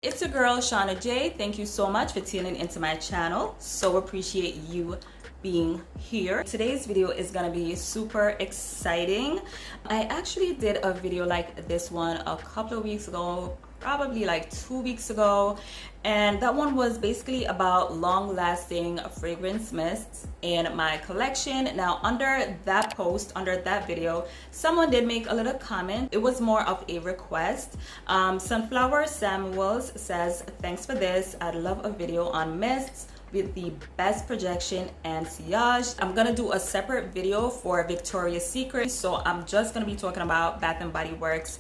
It's your girl Shauna J. Thank you so much for tuning into my channel. So appreciate you being here. Today's video is gonna be super exciting. I actually did a video like this one a couple of weeks ago, probably like 2 weeks ago, and that one was basically about long-lasting fragrance mists in my collection. Now under that post, under that video, someone did make a little comment. It was more of a request. Sunflower Samuels says, thanks for this, I'd love a video on mists with the best projection and sillage. I'm gonna do a separate video for Victoria's Secret, so I'm just gonna be talking about Bath and Body Works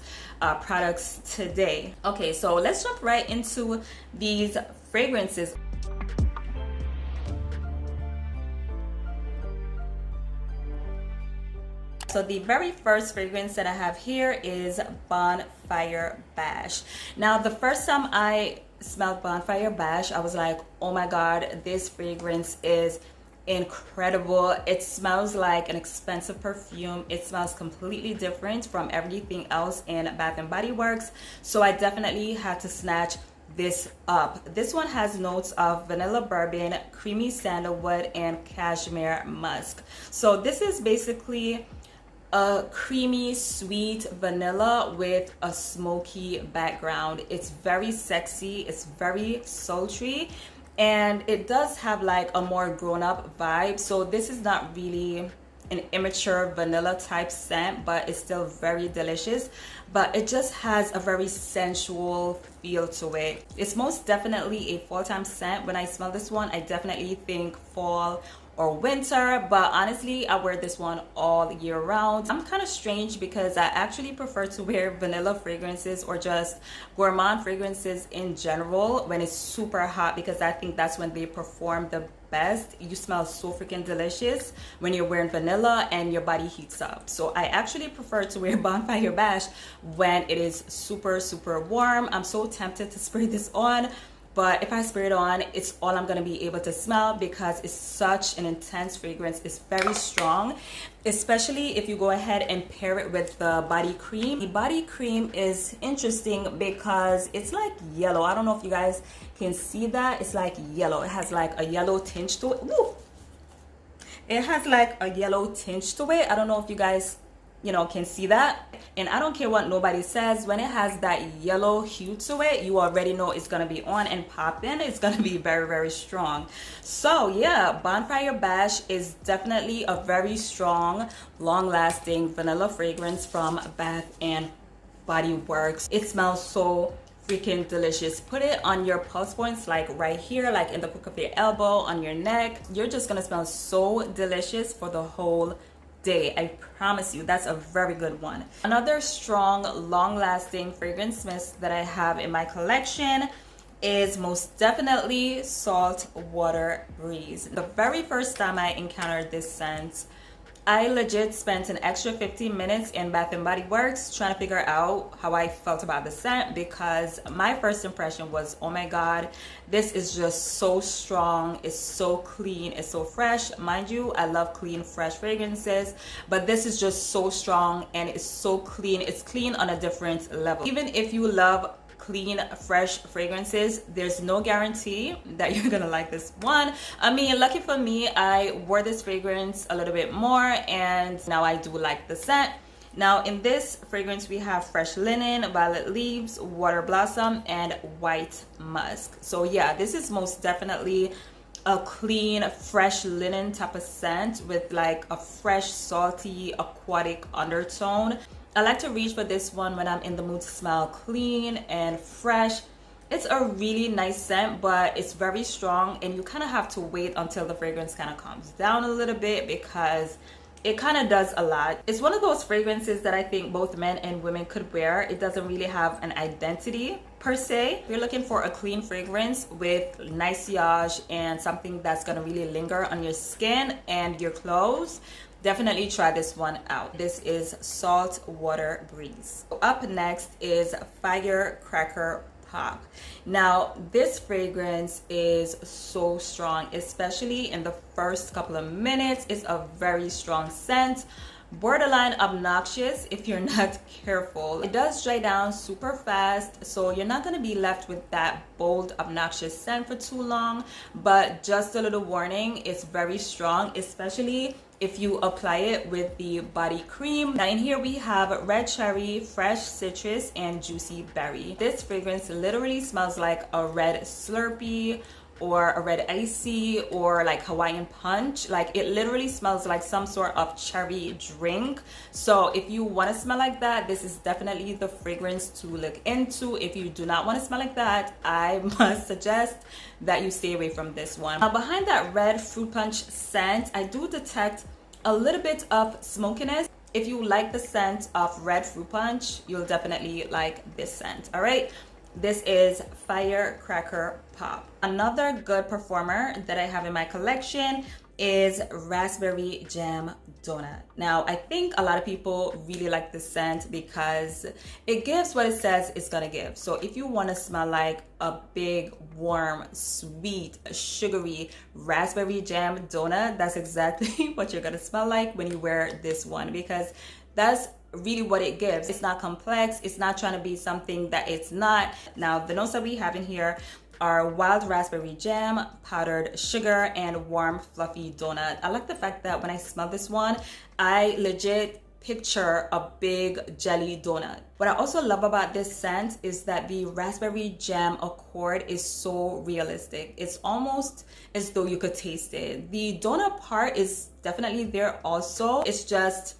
products today. Okay, so let's jump right into these fragrances. So the very first fragrance that I have here is Bonfire Bash. Now the first time I smelled Bonfire Bash, I was like, oh my god, this fragrance is incredible. It smells like an expensive perfume. It smells completely different from everything else in Bath and Body Works, so I definitely had to snatch this up. This one has notes of vanilla bourbon, creamy sandalwood, and cashmere musk. So this is basically a creamy sweet vanilla with a smoky background. It's very sexy, it's very sultry, and it does have like a more grown-up vibe. So this is not really an immature vanilla type scent, but it's still very delicious. But it just has a very sensual feel to it. It's most definitely a fall time scent. When I smell this one, I definitely think fall or winter, but honestly I wear this one all year round. I'm kind of strange because I actually prefer to wear vanilla fragrances or just gourmand fragrances in general when it's super hot, because I think that's when they perform the best. You smell so freaking delicious when you're wearing vanilla and your body heats up. So I actually prefer to wear Bonfire Bash when it is super warm. I'm so tempted to spray this on, but if I spray it on, it's all I'm gonna be able to smell because it's such an intense fragrance. It's very strong, especially if you go ahead and pair it with the body cream. The body cream is interesting because it's like yellow. I don't know if you guys can see that. It's like yellow. It has like a yellow tinge to it. Woo! It has like a yellow tinge to it. I don't know if you guys can see that. And I don't care what nobody says, when it has that yellow hue to it, you already know it's gonna be on and popping. It's gonna be very strong. So yeah, Bonfire Bash is definitely a very strong, long-lasting vanilla fragrance from Bath and Body Works. It smells so freaking delicious. Put it on your pulse points, like right here, like in the crook of your elbow, on your neck. You're just gonna smell so delicious for the whole day. I promise you, that's a very good one. Another strong, long-lasting fragrance mist that I have in my collection is most definitely Saltwater Breeze. The very first time I encountered this scent, I legit spent an extra 15 minutes in Bath and Body Works trying to figure out how I felt about the scent, because my first impression was, oh my god, this is just so strong, it's so clean, it's so fresh. Mind you, I love clean, fresh fragrances, but this is just so strong and it's so clean. It's clean on a different level. Even if you love clean, fresh fragrances, there's no guarantee that you're gonna like this one. I mean, lucky for me, I wore this fragrance a little bit more and now I do like the scent. Now in this fragrance we have fresh linen, violet leaves, water blossom, and white musk. So yeah, this is most definitely a clean, fresh linen type of scent with like a fresh, salty, aquatic undertone. I like to reach for this one when I'm in the mood to smell clean and fresh. It's a really nice scent, but it's very strong and you kind of have to wait until the fragrance kind of calms down a little bit because it kind of does a lot. It's one of those fragrances that I think both men and women could wear. It doesn't really have an identity per se. If you're looking for a clean fragrance with nice sillage and something that's gonna really linger on your skin and your clothes, definitely try this one out. This is Saltwater Breeze. Up next is Firecracker Pop. Now this fragrance is so strong, especially in the first couple of minutes. It's a very strong scent, borderline obnoxious if you're not careful. It does dry down super fast, so you're not going to be left with that bold, obnoxious scent for too long. But just a little warning, it's very strong, especially if you apply it with the body cream. Now in here we have red cherry, fresh citrus, and juicy berry. This fragrance literally smells like a red Slurpee or a red icy or like Hawaiian punch. Like it literally smells like some sort of cherry drink. So if you want to smell like that, this is definitely the fragrance to look into. If you do not want to smell like that, I must suggest that you stay away from this one. Now behind that red fruit punch scent, I do detect a little bit of smokiness. If you like the scent of red fruit punch, you'll definitely like this scent. All right, this is Firecracker Pop. Another good performer that I have in my collection is Raspberry Jam Donut. Now I think a lot of people really like this scent because it gives what it says it's gonna give. So if you want to smell like a big, warm, sweet, sugary raspberry jam donut, that's exactly what you're gonna smell like when you wear this one, because that's really what it gives. It's not complex, it's not trying to be something that it's not. Now the notes that we have in here are wild raspberry jam, powdered sugar, and warm fluffy donut. I like the fact that when I smell this one, I legit picture a big jelly donut. What I also love about this scent is that the raspberry jam accord is so realistic. It's almost as though you could taste it. The donut part is definitely there also. It's just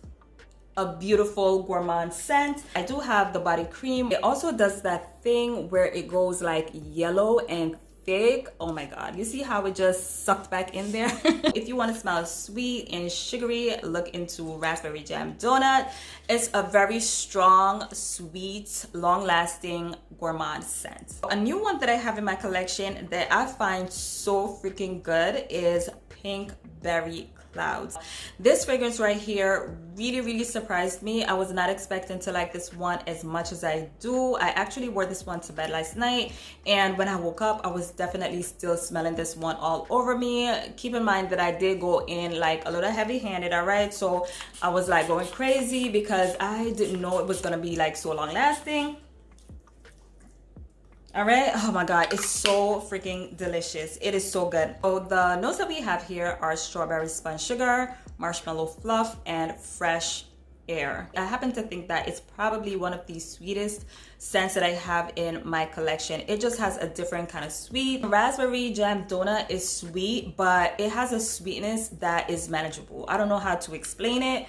a beautiful gourmand scent. I do have the body cream. It also does that thing where it goes like yellow and thick. Oh my god, you see how it just sucked back in there? If you want to smell sweet and sugary, look into Raspberry Jam Donut. It's a very strong, sweet, long-lasting gourmand scent. A new one that I have in my collection that I find so freaking good is Pink Berry Clouds. This fragrance right here really surprised me. I was not expecting to like this one as much as I do. I actually wore this one to bed last night, and when I woke up I was definitely still smelling this one all over me. Keep in mind that I did go in like a little heavy-handed, all right? So I was like going crazy because I didn't know it was gonna be like so long lasting. All right, oh my god, it's so freaking delicious. It is so good. So the notes that we have here are strawberry spun sugar, marshmallow fluff, and fresh air. I happen to think that it's probably one of the sweetest scents that I have in my collection. It just has a different kind of sweet. Raspberry Jam Donut is sweet, but it has a sweetness that is manageable. I don't know how to explain it.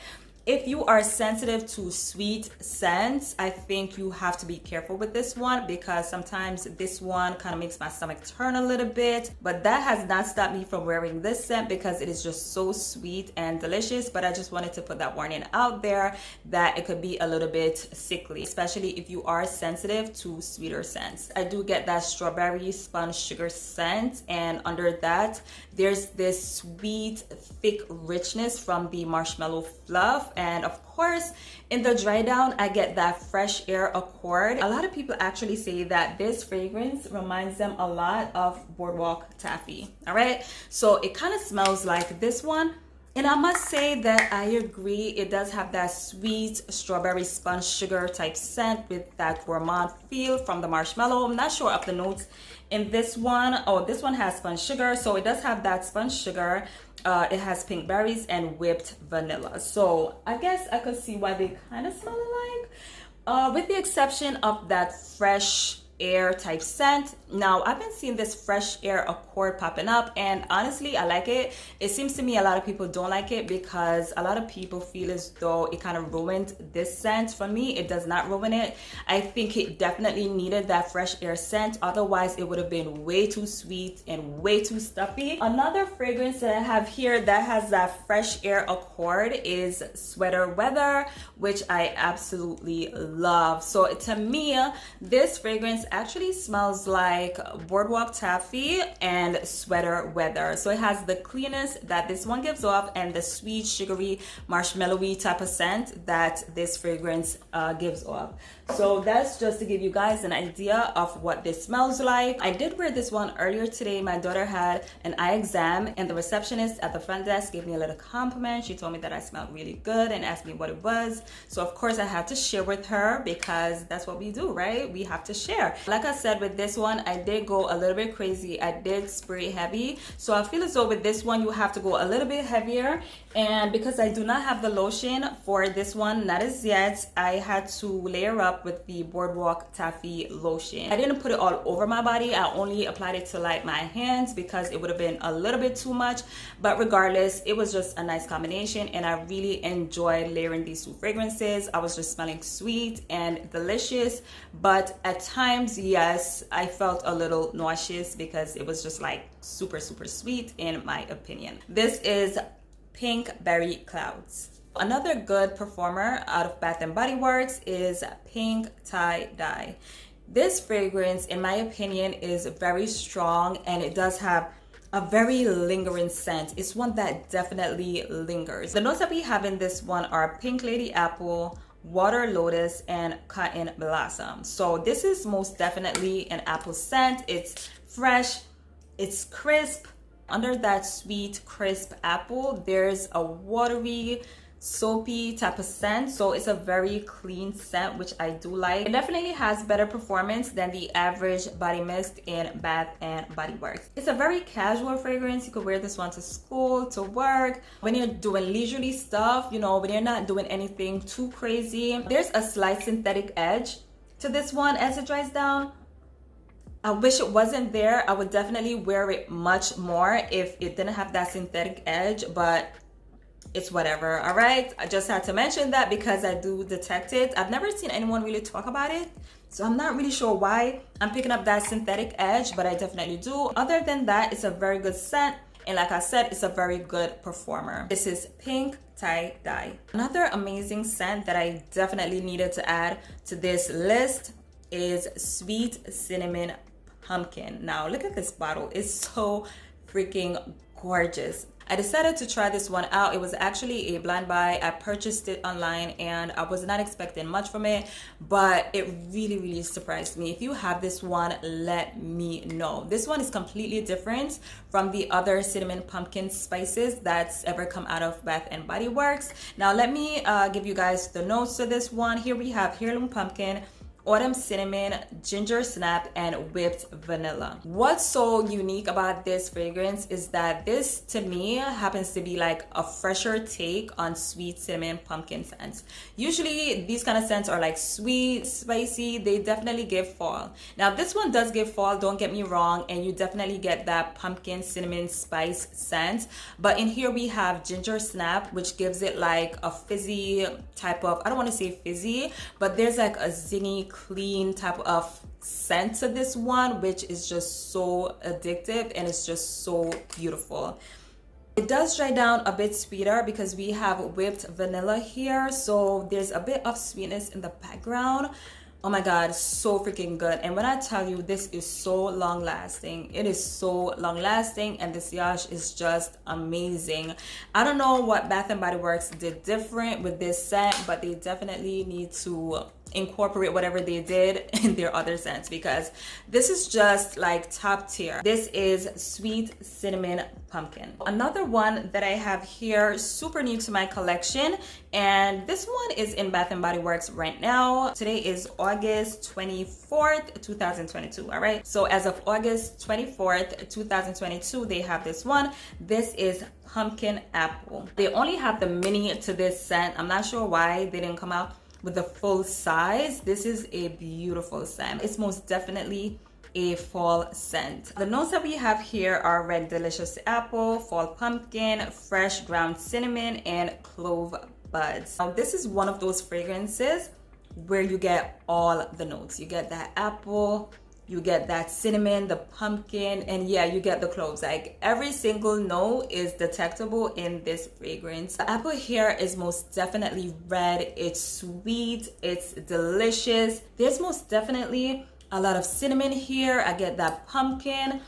If you are sensitive to sweet scents, I think you have to be careful with this one, because sometimes this one kind of makes my stomach turn a little bit. But that has not stopped me from wearing this scent because it is just so sweet and delicious. But I just wanted to put that warning out there that it could be a little bit sickly, especially if you are sensitive to sweeter scents. I do get that strawberry spun sugar scent, and under that there's this sweet, thick richness from the marshmallow fluff. And of course, in the dry down, I get that fresh air accord. A lot of people actually say that this fragrance reminds them a lot of Boardwalk Taffy. All right, so it kind of smells like this one. And I must say that I agree. It does have that sweet strawberry spun sugar type scent with that gourmand feel from the marshmallow. I'm not sure of the notes in this one. Oh, this one has spun sugar, so it does have that spun sugar. It has pink berries and whipped vanilla. So I guess I could see why they kind of smell alike, with the exception of that fresh air type scent. Now I've been seeing this fresh air accord popping up, and honestly I like it. It seems to me a lot of people don't like it because a lot of people feel as though it kind of ruined this scent. For me, it does not ruin it. I think it definitely needed that fresh air scent, otherwise it would have been way too sweet and way too stuffy. Another fragrance that I have here that has that fresh air accord is Sweater Weather, which I absolutely love. So to me, this fragrance actually smells like boardwalk taffy and sweater weather. So it has the cleanness that this one gives off and the sweet, sugary, marshmallowy type of scent that this fragrance gives off. So that's just to give you guys an idea of what this smells like. I did wear this one earlier today. My daughter had an eye exam and the receptionist at the front desk gave me a little compliment. She told me that I smelled really good and asked me what it was. So of course I had to share with her because that's what we do, right? We have to share. Like I said, with this one, I did go a little bit crazy. I did spray heavy. So I feel as though with this one, you have to go a little bit heavier. And because I do not have the lotion for this one, not as yet, I had to layer up with the Boardwalk Taffy lotion. I didn't put it all over my body. I only applied it to like my hands because it would have been a little bit too much. But regardless, it was just a nice combination and I really enjoyed layering these two fragrances. I was just smelling sweet and delicious, but at times, yes, I felt a little nauseous because it was just like super sweet in my opinion. This is Pink Berry Clouds. Another good performer out of Bath and Body Works is Pink Tie Dye. This fragrance, in my opinion, is very strong and it does have a very lingering scent. It's one that definitely lingers. The notes that we have in this one are Pink Lady Apple, Water Lotus, and Cotton Blossom. So this is most definitely an apple scent. It's fresh, it's crisp. Under that sweet, crisp apple, there's a watery, soapy type of scent. So it's a very clean scent, which I do like. It definitely has better performance than the average body mist in Bath and Body Works. It's a very casual fragrance. You could wear this one to school, to work, when you're doing leisurely stuff, you know, when you're not doing anything too crazy. There's a slight synthetic edge to this one as it dries down. I wish it wasn't there. I would definitely wear it much more if it didn't have that synthetic edge, but it's whatever. All right, I just had to mention that because I do detect it. I've never seen anyone really talk about it, so I'm not really sure why I'm picking up that synthetic edge, but I definitely do. Other than that, it's a very good scent, and like I said, it's a very good performer. This is Pink Tie Dye. Another amazing scent that I definitely needed to add to this list is Sweet Cinnamon Pumpkin. Now look at this bottle. It's so freaking gorgeous. I decided to try this one out. It was actually a blind buy. I purchased it online and I was not expecting much from it, but it really surprised me. If you have this one, let me know. This one is completely different from the other cinnamon pumpkin spices that's ever come out of Bath and Body Works. Now let me give you guys the notes to this one. Here we have heirloom pumpkin, autumn cinnamon, ginger snap, and whipped vanilla. What's so unique about this fragrance is that this to me happens to be like a fresher take on sweet cinnamon pumpkin scents. Usually these kind of scents are like sweet, spicy. They definitely give fall. Now this one does give fall, don't get me wrong, and you definitely get that pumpkin cinnamon spice scent, but in here we have ginger snap, which gives it like a fizzy type of, I don't want to say fizzy, but there's like a zingy, clean type of scent to this one, which is just so addictive and it's just so beautiful. It does dry down a bit sweeter because we have whipped vanilla here, so there's a bit of sweetness in the background. Oh my god, so freaking good. And when I tell you, this is so long lasting, it is so long lasting, and the sillage is just amazing. I don't know what Bath and Body Works did different with this scent, but they definitely need to incorporate whatever they did in their other scents because this is just like top tier. This is Sweet Cinnamon Pumpkin. Another one that I have here, super new to my collection, and this one is in Bath and Body Works right now. Today is August 24th, 2022. All right, so as of August 24th, 2022, they have this one. This is Pumpkin Apple. They only have the mini to this scent. I'm not sure why they didn't come out with the full size. This is a beautiful scent. It's most definitely a fall scent. The notes that we have here are red delicious apple, fall pumpkin, fresh ground cinnamon, and clove buds. Now this is one of those fragrances where you get all the notes. You get that apple, you get that cinnamon, the pumpkin, and yeah, you get the cloves. Like every single note is detectable in this fragrance. The apple here is most definitely red. It's sweet, it's delicious. There's most definitely a lot of cinnamon here. I get that pumpkin.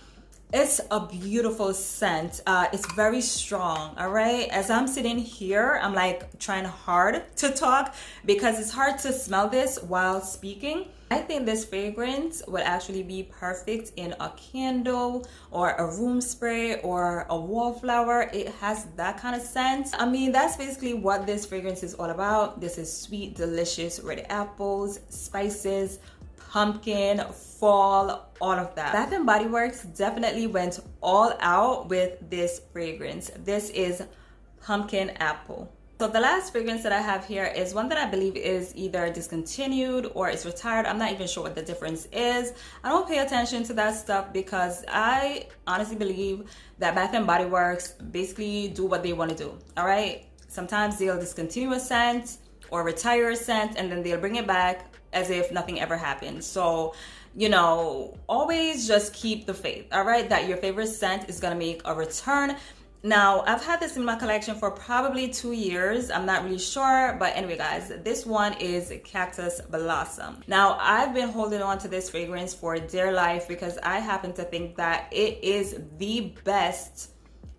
It's a beautiful scent. It's very strong, all right? As I'm sitting here, I'm like trying hard to talk because it's hard to smell this while speaking. I think this fragrance would actually be perfect in a candle or a room spray or a wallflower. It has that kind of scent. I mean, that's basically what this fragrance is all about. This is sweet, delicious red apples, spices, pumpkin, fall, all of that. Bath and Body Works definitely went all out with this fragrance. This is pumpkin apple. So the last fragrance that I have here is one that I believe is either discontinued or is retired. I'm not even sure what the difference is. I don't pay attention to that stuff because I honestly believe that Bath and Body Works basically do what they want to do, all right? Sometimes they'll discontinue a scent or retire a scent and then they'll bring it back as if nothing ever happened. So, you know, always just keep the faith, all right, that your favorite scent is gonna make a return. Now, I've had this in my collection for probably 2 years. I'm not really sure, but anyway, guys, this one is Cactus Blossom. Now, I've been holding on to this fragrance for dear life because I happen to think that it is the best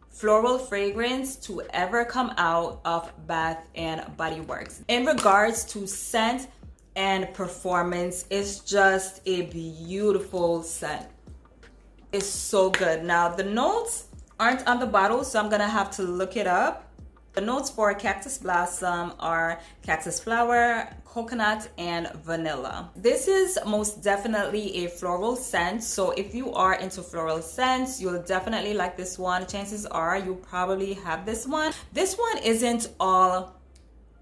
floral fragrance to ever come out of Bath and Body Works. In regards to scent and performance, it's just a beautiful scent. It's so good. Now, the notes aren't on the bottle, so I'm gonna have to look it up. The notes for Cactus Blossom are cactus flower, coconut, and vanilla. This is most definitely a floral scent, so if you are into floral scents, you'll definitely like this one. Chances are you probably have this one. This one isn't all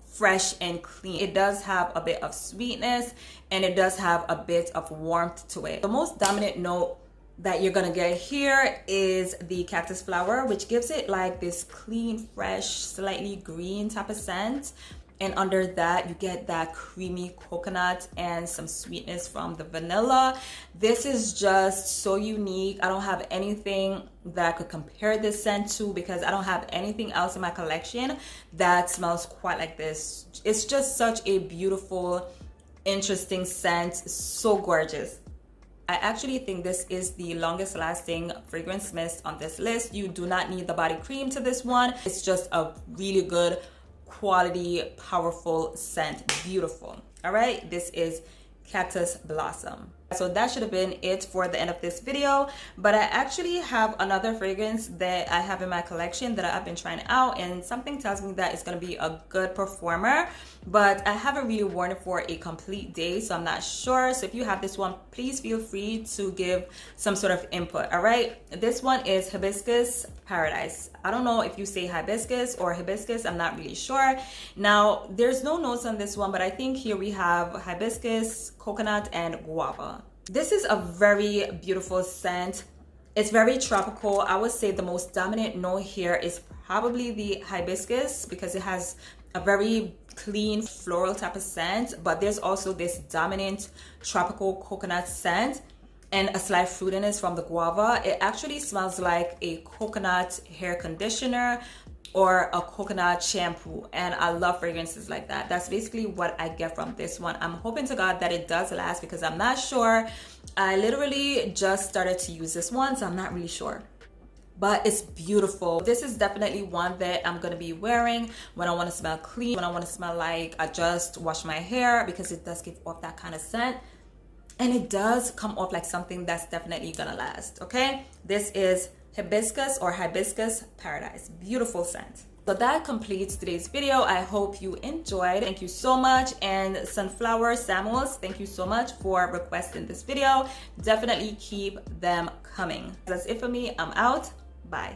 fresh and clean. It does have a bit of sweetness and it does have a bit of warmth to it. The most dominant note that you're gonna get here is the cactus flower, which gives it like this clean, fresh, slightly green type of scent. And under that, you get that creamy coconut and some sweetness from the vanilla. This is just so unique. I don't have anything that I could compare this scent to because I don't have anything else in my collection that smells quite like this. It's just such a beautiful, interesting scent, so gorgeous. I actually think this is the longest lasting fragrance mist on this list. You do not need the body cream to this one. It's just a really good quality, powerful scent. Beautiful. All right, this is Cactus Blossom. So that should have been it for the end of this video, but I actually have another fragrance that I have in my collection that I've been trying out, and something tells me that it's going to be a good performer, but I haven't really worn it for a complete day, so I'm not sure. So if you have this one, please feel free to give some sort of input. All right, this one is Hibiscus Paradise. I don't know if you say hibiscus or hibiscus, I'm not really sure. Now, there's no notes on this one, but I think here we have hibiscus, coconut, and guava. This is a very beautiful scent. It's very tropical. I would say the most dominant note here is probably the hibiscus because it has a very clean floral type of scent, but there's also this dominant tropical coconut scent and a slight fruitiness from the guava. It actually smells like a coconut hair conditioner or a coconut shampoo, and I love fragrances like that. That's basically what I get from this one. I'm hoping to God that it does last because I'm not sure. I literally just started to use this one, so I'm not really sure, but it's beautiful. This is definitely one that I'm gonna be wearing when I want to smell clean, when I want to smell like I just washed my hair, because it does give off that kind of scent. And it does come off like something that's definitely gonna last, okay? This is Hibiscus or Hibiscus Paradise. Beautiful scent. So that completes today's video. I hope you enjoyed. Thank you so much. And Sunflower Samuels, thank you so much for requesting this video. Definitely keep them coming. That's it for me. I'm out. Bye.